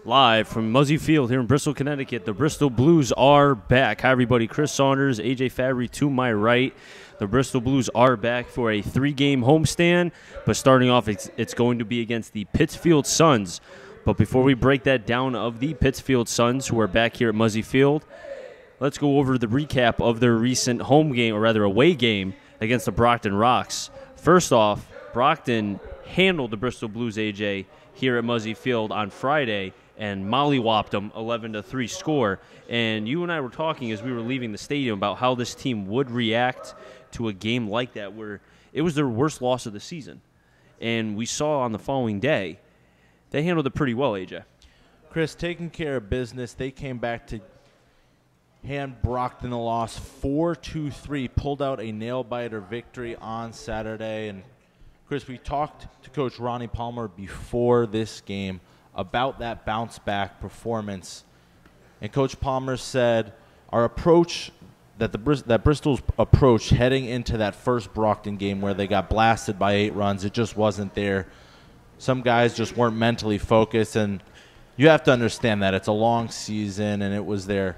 Live from Muzzy Field here in Bristol, Connecticut, the Bristol Blues are back. Hi, everybody. Chris Saunders, AJ Fabry to my right. The Bristol Blues are back for a 3-game homestand, but starting off, it's going to be against the Pittsfield Suns. But before we break that down of the Pittsfield Suns, who are back here at Muzzy Field, let's go over the recap of their recent home game, or rather away game, against the Brockton Rox. First off, Brockton handled the Bristol Blues, AJ, here at Muzzy Field on Friday, and mollywopped them 11-3 score. And you and I were talking as we were leaving the stadium about how this team would react to a game like that, where it was their worst loss of the season. And we saw on the following day, they handled it pretty well, AJ. Chris, taking care of business, they came back to hand Brockton a loss 4-2-3, pulled out a nail-biter victory on Saturday. And Chris, we talked to Coach Ronnie Palmer before this game about that bounce-back performance. And Coach Palmer said our approach, that Bristol's approach heading into that first Brockton game where they got blasted by 8 runs, it just wasn't there. Some guys just weren't mentally focused, and you have to understand that. It's a long season, and it was they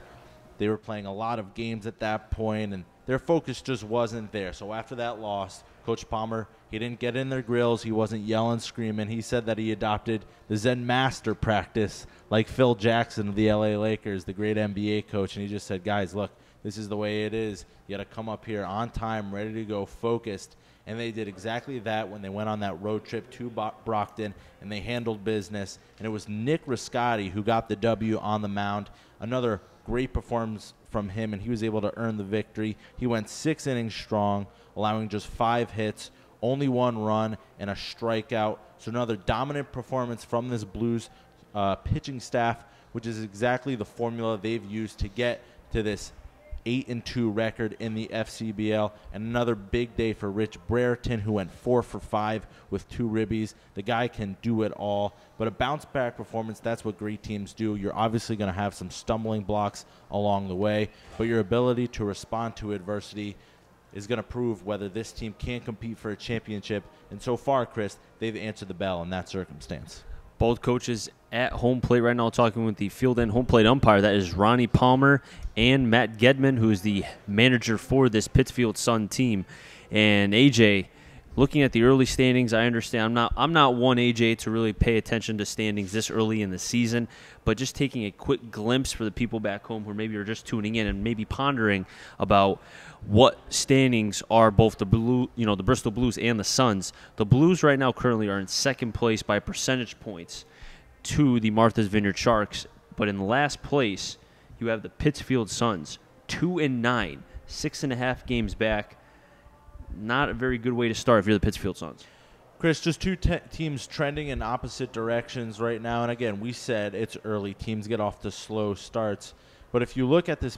were playing a lot of games at that point, and their focus just wasn't there. So after that loss, Coach Palmer, he didn't get in their grills. He wasn't yelling, screaming. He said that he adopted the Zen Master practice like Phil Jackson of the LA Lakers, the great NBA coach. And he just said, guys, look, this is the way it is. You got to come up here on time, ready to go, focused. And they did exactly that when they went on that road trip to Brockton, and they handled business. And it was Nick Riscotti who got the W on the mound. Another great performance from him, and he was able to earn the victory. He went 6 innings strong, allowing just 5 hits, only 1 run, and a strikeout. So another dominant performance from this Blues pitching staff, which is exactly the formula they've used to get to this 8-2 record in the FCBL. And another big day for Rich Brereton, who went 4 for 5 with 2 ribbies. The guy can do it all. But a bounce-back performance, that's what great teams do. You're obviously going to have some stumbling blocks along the way, but your ability to respond to adversity is going to prove whether this team can compete for a championship. And so far, Chris, they've answered the bell in that circumstance. Both coaches at home plate right now, talking with the field and home plate umpire. That is Ronnie Palmer and Matt Gedman, who is the manager for this Pittsfield Sun team. And AJ, looking at the early standings, I understand I'm not one, AJ, to really pay attention to standings this early in the season, but just taking a quick glimpse for the people back home who maybe are just tuning in and maybe pondering about what standings are both the Bristol Blues and the Suns. The Blues right now currently are in second place by percentage points to the Martha's Vineyard Sharks, but in last place you have the Pittsfield Suns, 2-9, 6.5 games back. Not a very good way to start if you're the Pittsfield Suns. Chris, just two teams trending in opposite directions right now. And again, we said it's early. Teams get off to slow starts. But if you look at this